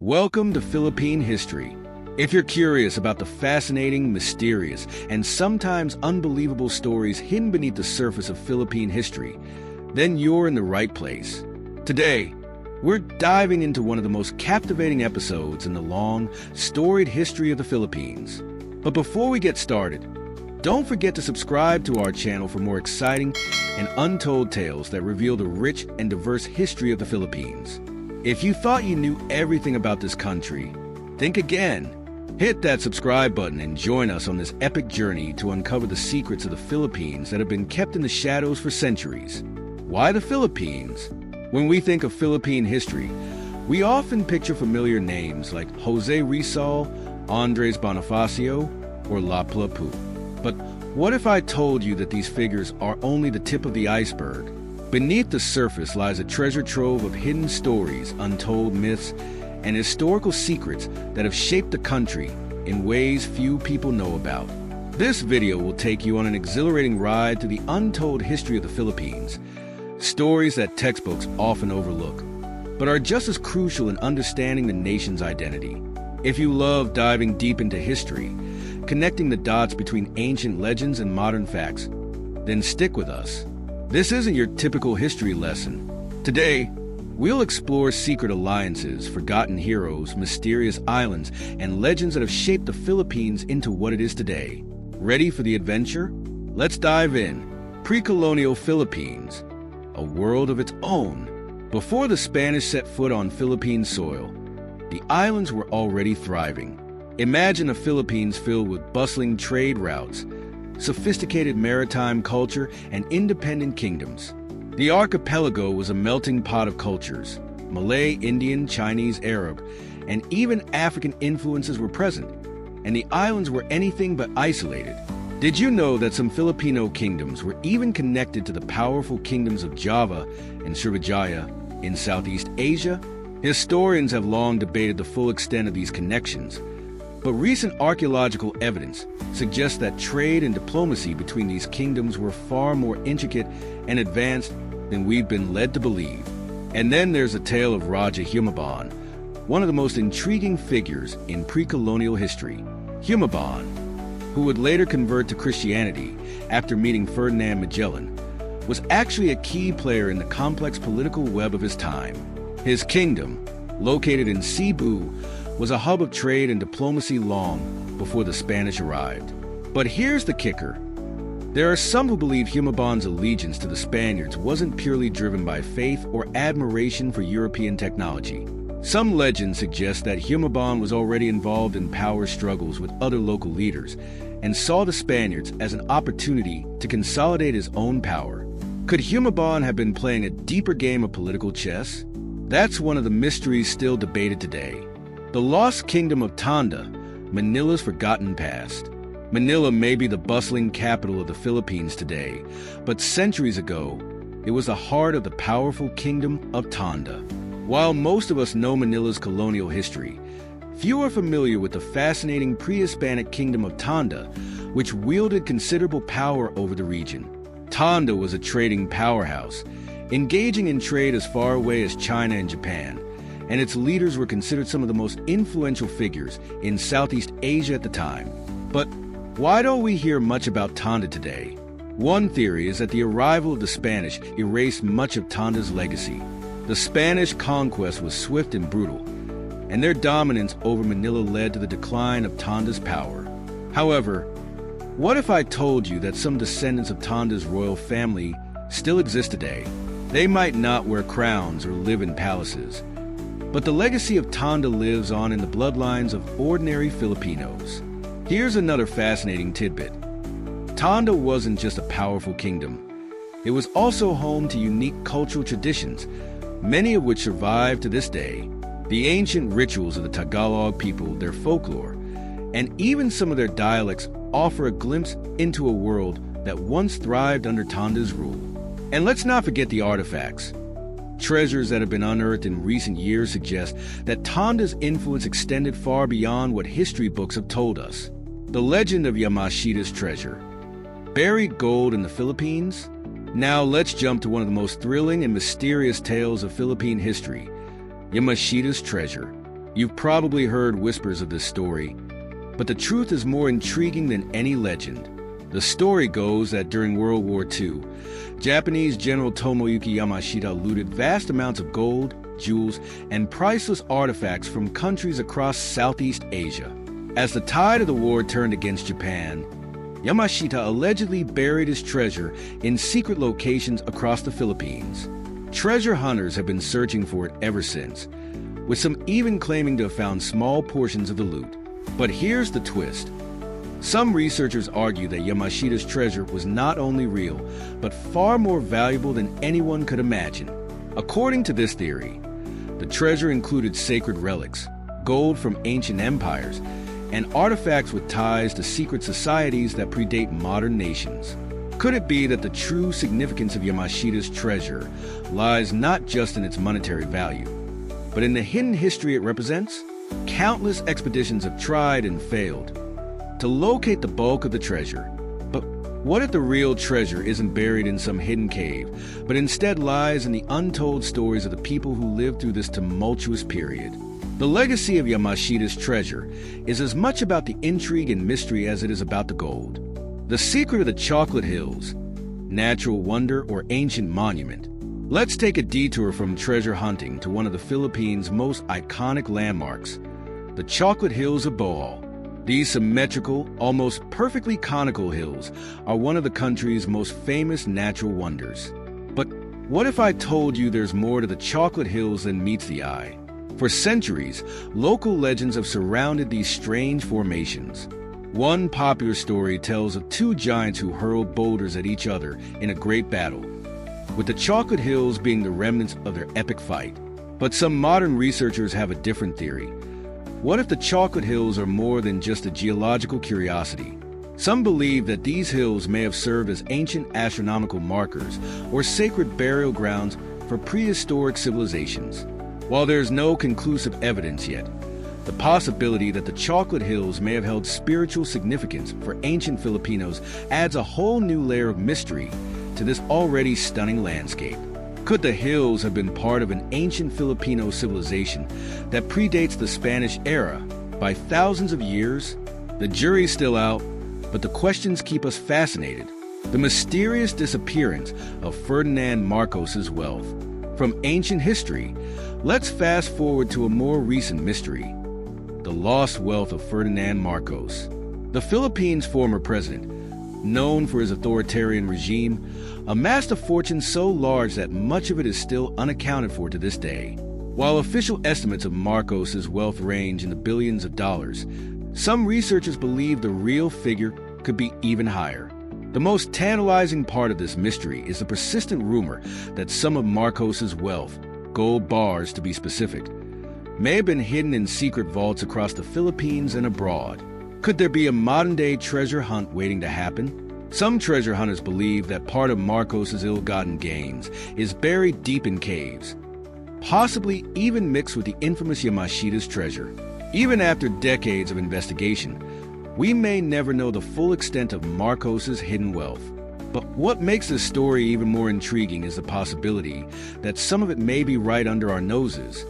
Welcome to Philippine History. If you're curious about the fascinating, mysterious, and sometimes unbelievable stories hidden beneath the surface of Philippine history, then you're in the right place. Today, we're diving into one of the most captivating episodes in the long, storied history of the Philippines. But before we get started, don't forget to subscribe to our channel for more exciting and untold tales that reveal the rich and diverse history of the Philippines. If you thought you knew everything about this country, think again. Hit that subscribe button and join us on this epic journey to uncover the secrets of the Philippines that have been kept in the shadows for centuries. Why the Philippines? When we think of Philippine history, we often picture familiar names like Jose Rizal, Andres Bonifacio, or Lapu-Lapu. But what if I told you that these figures are only the tip of the iceberg? Beneath the surface lies a treasure trove of hidden stories, untold myths, and historical secrets that have shaped the country in ways few people know about. This video will take you on an exhilarating ride through the untold history of the Philippines, stories that textbooks often overlook, but are just as crucial in understanding the nation's identity. If you love diving deep into history, connecting the dots between ancient legends and modern facts, then stick with us. This isn't your typical history lesson. Today, we'll explore secret alliances, forgotten heroes, mysterious islands, and legends that have shaped the Philippines into what it is today. Ready for the adventure? Let's dive in. Pre-colonial Philippines, a world of its own. Before the Spanish set foot on Philippine soil, the islands were already thriving. Imagine a Philippines filled with bustling trade routes, sophisticated maritime culture, and independent kingdoms. The archipelago was a melting pot of cultures. Malay, Indian, Chinese, Arab, and even African influences were present, and the islands were anything but isolated. Did you know that some Filipino kingdoms were even connected to the powerful kingdoms of Java and Srivijaya in Southeast Asia? Historians have long debated the full extent of these connections, but recent archaeological evidence suggests that trade and diplomacy between these kingdoms were far more intricate and advanced than we've been led to believe. And then there's the tale of Raja Humabon, one of the most intriguing figures in pre-colonial history. Humabon, who would later convert to Christianity after meeting Ferdinand Magellan, was actually a key player in the complex political web of his time. His kingdom, located in Cebu, was a hub of trade and diplomacy long before the Spanish arrived. But here's the kicker. There are some who believe Humabon's allegiance to the Spaniards wasn't purely driven by faith or admiration for European technology. Some legends suggest that Humabon was already involved in power struggles with other local leaders and saw the Spaniards as an opportunity to consolidate his own power. Could Humabon have been playing a deeper game of political chess? That's one of the mysteries still debated today. The lost kingdom of Tondo, Manila's forgotten past. Manila may be the bustling capital of the Philippines today, but centuries ago, it was the heart of the powerful kingdom of Tondo. While most of us know Manila's colonial history, few are familiar with the fascinating pre-Hispanic kingdom of Tondo, which wielded considerable power over the region. Tondo was a trading powerhouse, engaging in trade as far away as China and Japan, and its leaders were considered some of the most influential figures in Southeast Asia at the time. But why don't we hear much about Tondo today? One theory is that the arrival of the Spanish erased much of Tondo's legacy. The Spanish conquest was swift and brutal, and their dominance over Manila led to the decline of Tondo's power. However, what if I told you that some descendants of Tondo's royal family still exist today? They might not wear crowns or live in palaces, but the legacy of Tondo lives on in the bloodlines of ordinary Filipinos. Here's another fascinating tidbit. Tondo wasn't just a powerful kingdom. It was also home to unique cultural traditions, many of which survive to this day. The ancient rituals of the Tagalog people, their folklore, and even some of their dialects offer a glimpse into a world that once thrived under Tondo's rule. And let's not forget the artifacts. Treasures that have been unearthed in recent years suggest that Tondo's influence extended far beyond what history books have told us. The legend of Yamashita's treasure. Buried gold in the Philippines? Now let's jump to one of the most thrilling and mysterious tales of Philippine history, Yamashita's treasure. You've probably heard whispers of this story, but the truth is more intriguing than any legend. The story goes that during World War II, Japanese General Tomoyuki Yamashita looted vast amounts of gold, jewels, and priceless artifacts from countries across Southeast Asia. As the tide of the war turned against Japan, Yamashita allegedly buried his treasure in secret locations across the Philippines. Treasure hunters have been searching for it ever since, with some even claiming to have found small portions of the loot. But here's the twist. Some researchers argue that Yamashita's treasure was not only real, but far more valuable than anyone could imagine. According to this theory, the treasure included sacred relics, gold from ancient empires, and artifacts with ties to secret societies that predate modern nations. Could it be that the true significance of Yamashita's treasure lies not just in its monetary value, but in the hidden history it represents? Countless expeditions have tried and failed to locate the bulk of the treasure. But what if the real treasure isn't buried in some hidden cave, but instead lies in the untold stories of the people who lived through this tumultuous period? The legacy of Yamashita's treasure is as much about the intrigue and mystery as it is about the gold. The secret of the Chocolate Hills, natural wonder or ancient monument. Let's take a detour from treasure hunting to one of the Philippines' most iconic landmarks, the Chocolate Hills of Bohol. These symmetrical, almost perfectly conical hills are one of the country's most famous natural wonders. But what if I told you there's more to the Chocolate Hills than meets the eye? For centuries, local legends have surrounded these strange formations. One popular story tells of two giants who hurled boulders at each other in a great battle, with the Chocolate Hills being the remnants of their epic fight. But some modern researchers have a different theory. What if the Chocolate Hills are more than just a geological curiosity? Some believe that these hills may have served as ancient astronomical markers or sacred burial grounds for prehistoric civilizations. While there is no conclusive evidence yet, the possibility that the Chocolate Hills may have held spiritual significance for ancient Filipinos adds a whole new layer of mystery to this already stunning landscape. Could the hills have been part of an ancient Filipino civilization that predates the Spanish era by thousands of years? The jury's still out, but the questions keep us fascinated. The mysterious disappearance of Ferdinand Marcos's wealth. From ancient history, let's fast forward to a more recent mystery: the lost wealth of Ferdinand Marcos. The Philippines' former president, known for his authoritarian regime, amassed a fortune so large that much of it is still unaccounted for to this day. While official estimates of Marcos's wealth range in the billions of dollars, some researchers believe the real figure could be even higher. The most tantalizing part of this mystery is the persistent rumor that some of Marcos's wealth, gold bars to be specific, may have been hidden in secret vaults across the Philippines and abroad. Could there be a modern-day treasure hunt waiting to happen? Some treasure hunters believe that part of Marcos's ill-gotten gains is buried deep in caves, possibly even mixed with the infamous Yamashita's treasure. Even after decades of investigation, we may never know the full extent of Marcos's hidden wealth. But what makes this story even more intriguing is the possibility that some of it may be right under our noses,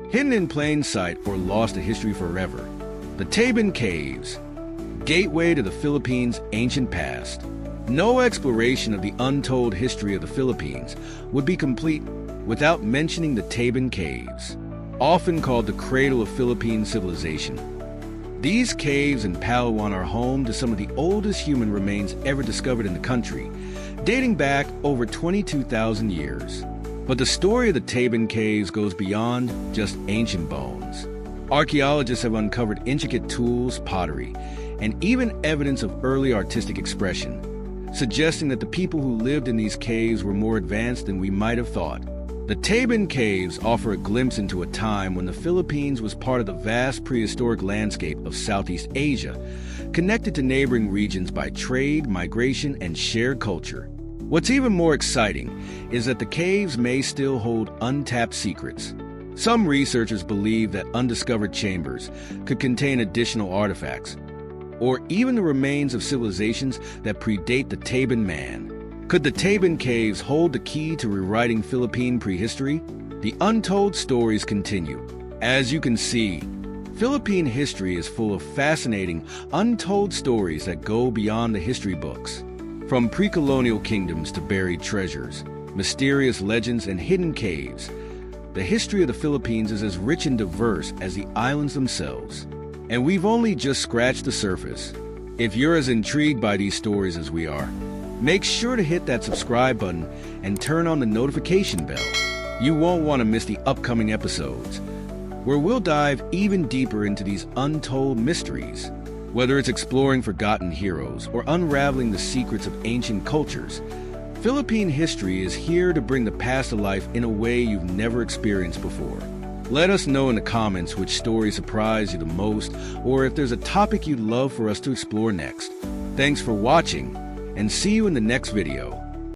hidden in plain sight or lost to history forever. The Tabon Caves, gateway to the Philippines' ancient past. No exploration of the untold history of the Philippines would be complete without mentioning the Tabon Caves, often called the cradle of Philippine civilization. These caves in Palawan are home to some of the oldest human remains ever discovered in the country, dating back over 22,000 years. But the story of the Tabon Caves goes beyond just ancient bones. Archaeologists have uncovered intricate tools, pottery, and even evidence of early artistic expression, suggesting that the people who lived in these caves were more advanced than we might have thought. The Tabon Caves offer a glimpse into a time when the Philippines was part of the vast prehistoric landscape of Southeast Asia, connected to neighboring regions by trade, migration, and shared culture. What's even more exciting is that the caves may still hold untapped secrets. Some researchers believe that undiscovered chambers could contain additional artifacts, or even the remains of civilizations that predate the Tabon man. Could the Tabon Caves hold the key to rewriting Philippine prehistory? The untold stories continue. As you can see, Philippine history is full of fascinating, untold stories that go beyond the history books. From pre-colonial kingdoms to buried treasures, mysterious legends, and hidden caves, the history of the Philippines is as rich and diverse as the islands themselves. And we've only just scratched the surface. If you're as intrigued by these stories as we are, make sure to hit that subscribe button and turn on the notification bell. You won't want to miss the upcoming episodes, where we'll dive even deeper into these untold mysteries. Whether it's exploring forgotten heroes or unraveling the secrets of ancient cultures, Philippine history is here to bring the past to life in a way you've never experienced before. Let us know in the comments which story surprised you the most, or if there's a topic you'd love for us to explore next. Thanks for watching, and see you in the next video.